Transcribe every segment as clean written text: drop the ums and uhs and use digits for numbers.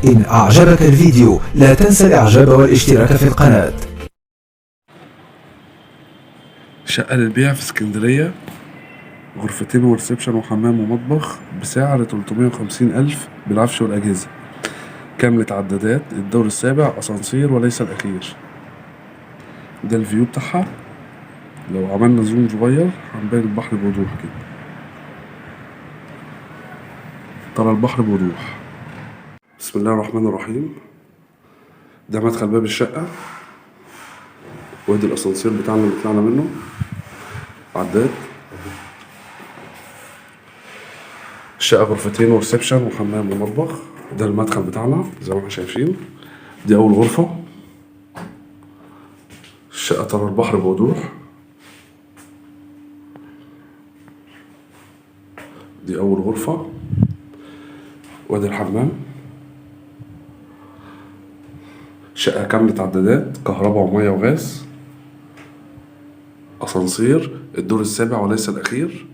إن أعجبك الفيديو لا تنسى الإعجاب والاشتراك في القناة. شقة للبيع في اسكندرية، غرفتين وريسبشن وحمام ومطبخ بسعر 350,000 بالعفش والأجهزة، كاملة عدادات، الدور السابع، أسانسير وليس الأخير. ده الفيو بتاعها، لو عملنا زوم صغير هنبين البحر بوضوح كده، ترى البحر بوضوح. بسم الله الرحمن الرحيم. ده مدخل باب الشقة، وادي الأسانسير بتاعنا اللي طلعنا منه، عداد. الشقة غرفتين وريسبشن وحمام ومطبخ. ده المدخل بتاعنا زي ما احنا شايفين. دي أول غرفة. الشقة ترى البحر بوضوح. دي أول غرفة، وادي الحمام. شقة كاملة عدادات، كهرباء ومية وغاز، أسانسير، الدور السابع وليس الأخير،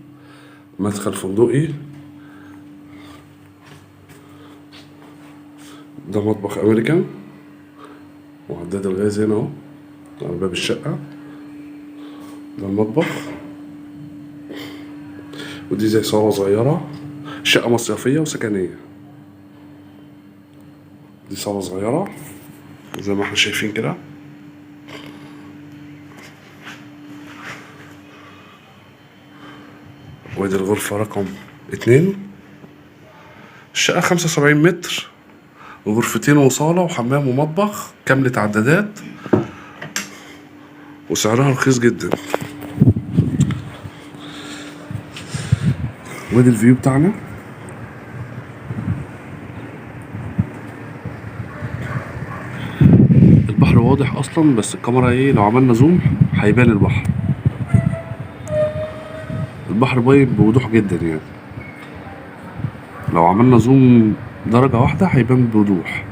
مدخل فندقي. ده مطبخ أمريكان، وعداد الغاز هنا أهو على باب الشقة. ده المطبخ، ودي زي صالة صغيرة. شقة مصيفية وسكنية. دي صالة صغيرة زي ما احنا شايفين كده. ودي الغرفة رقم 2. الشقة 75 متر، وغرفتين وصالة وحمام ومطبخ، كاملة عدادات، وسعرها رخيص جدا. وادي الفيو بتاعنا. البحر واضح اصلا، بس الكاميرا لو عملنا زوم هيبان البحر. البحر باين بوضوح جدا يعني، لو عملنا زوم درجة واحدة هيبان بوضوح.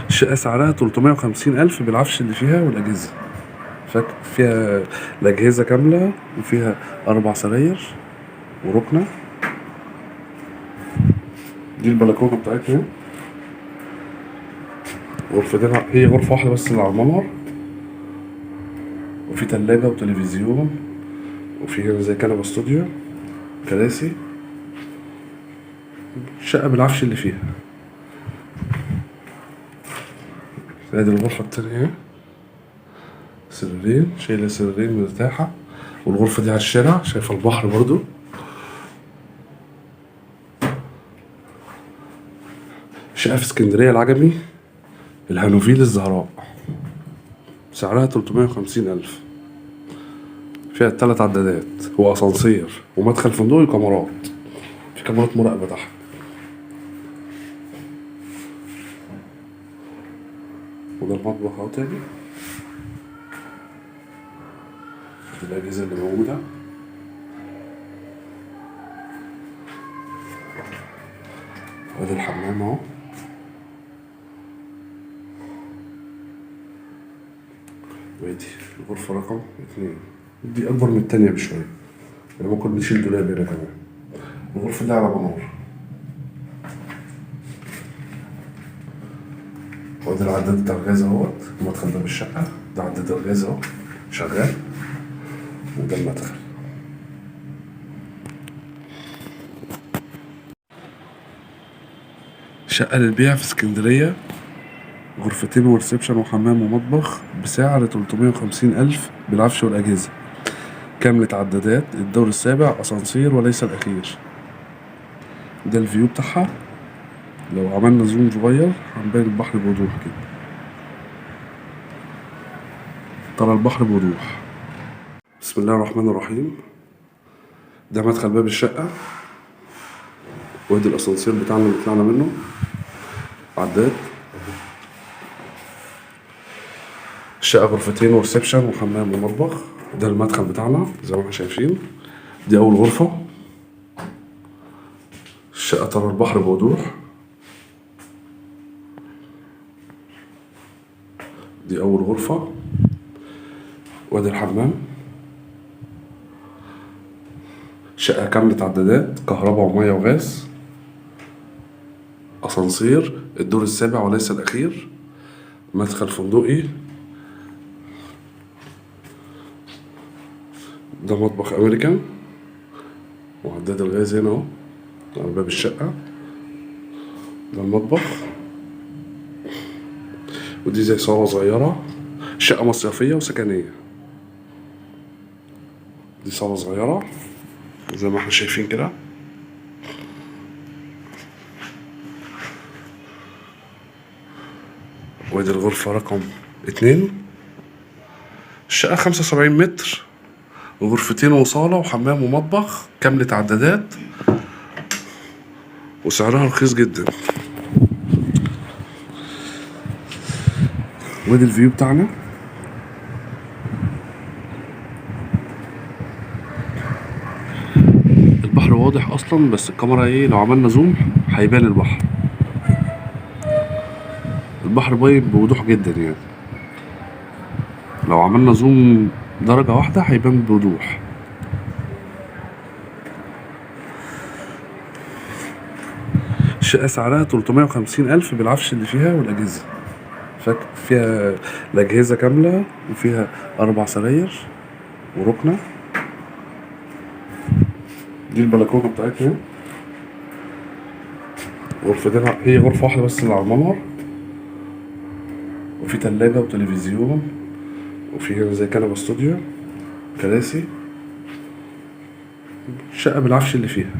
الشقة سعرها 350,000 بالعفش اللي فيها والأجهزة. فيها الأجهزة كاملة، وفيها 4 سراير وركنة. دي البلكونة بتاعتنا. غرفتين، هي غرفة واحدة بس اللي على المنور، وفي تلاجة وتلفزيون، وفي هنا زي كنبة استوديو، كراسي. الشقة بالعفش اللي فيها. ادي الغرفة التانية، سريرين، شايلة سريرين مرتاحة. والغرفة دي على الشارع، شايفة البحر برضو. شقة في اسكندرية العجمي، الهانوفيل الزهراء، سعرها 350,000. فيها 3 عدادات وأسانسير ومدخل فندقي وكاميرات. في كاميرات مراقبة تحت. وده المطبخ اهو تاني. دي الأجهزة اللي موجودة. وادي الحمام اهو. وادي الغرفة رقم 2. دي أكبر من التانية بشوية، يعني ممكن نشيل دولاب هنا كمان. الغرفة دي على منور. وادي العداد بتاع الغاز اهوت، المدخل ده بالشقة. ده عداد الغاز اهو شغال، وده المدخل. شقة للبيع في اسكندرية، غرفتين وريسبشن وحمام ومطبخ بسعر 350,000 بالعفش والأجهزة، كاملة عدادات، الدور السابع، أسانسير وليس الأخير. ده الفيو بتاعها، لو عملنا زوم صغير هنبين البحر بوضوح كده، ترى البحر بوضوح. بسم الله الرحمن الرحيم. ده مدخل باب الشقة، وادي الأسانسير بتاعنا اللي طلعنا منه، عداد. الشقة غرفتين وريسبشن وحمام ومطبخ. ده المدخل بتاعنا زي ما احنا شايفين. دي أول غرفة. الشقة ترى البحر بوضوح. دي أول غرفة، وادي الحمام. شقة كاملة عدادات، كهرباء ومية وغاز، أسانسير، الدور السابع وليس الأخير، مدخل فندقي. ده مطبخ أمريكان، وعداد الغاز هنا اهو على باب الشقة. ده المطبخ، ودي زي صالة صغيرة. شقة مصيفية وسكنية. دي صالة صغيرة زي ما احنا شايفين كده. ودي الغرفة رقم 2. الشقة 75 متر، غرفتين وصالة وحمام ومطبخ، كاملة عدادات، وسعرها رخيص جدا. وادي الفيو بتاعنا. البحر واضح اصلا، بس الكاميرا ايه لو عملنا زوم هيبان البحر. البحر باين بوضوح جدا يعني، لو عملنا زوم درجة واحدة هيبان بوضوح. الشقة سعرها 350,000 بالعفش اللي فيها والأجهزة. فيها الأجهزة كاملة، وفيها 4 سراير وركنة. دي البلكونة بتاعتنا. غرفتين، هي غرفة واحدة بس اللي على المنور، وفي تلاجة وتلفزيون، وفي هنا زي كنبة استوديو، كراسي. الشقة بالعفش اللي فيها.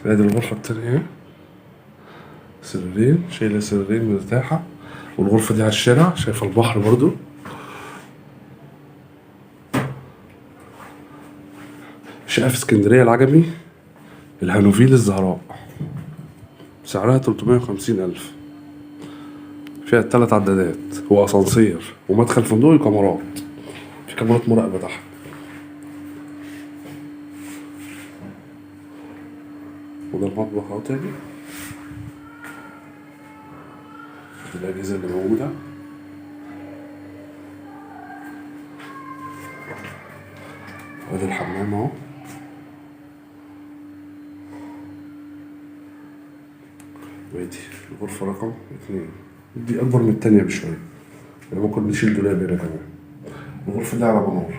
ادي الغرفة التانية، سريرين، شايلة سريرين مرتاحة. والغرفة دي على الشارع، شايفة البحر برضو. شقة في اسكندرية العجمي، الهانوفيل الزهراء، سعرها 350,000. فيها 3 عدادات وأسانسير ومدخل فندقي وكاميرات. في كاميرات مراقبة تحت. وده المطبخ اهو تاني. دي الأجهزة اللي موجودة. وادي الحمام اهو. وادي الغرفة رقم 2. دي أكبر من التانية بشوية، يعني ممكن نشيل دولاب هنا كمان. الغرفة دي على منور.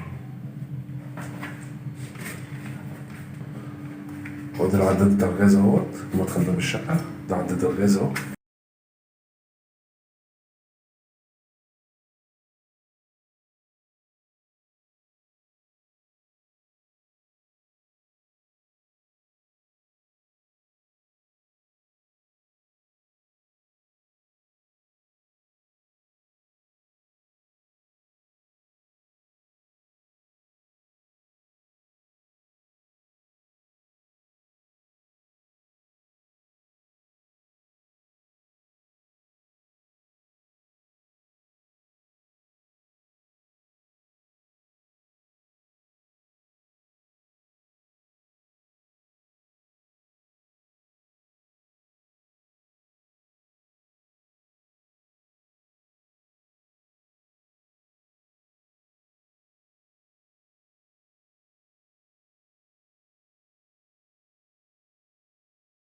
وادي العداد بتاع الغاز اهوت، المدخل ده بالشقة. ده عداد الغاز اهو.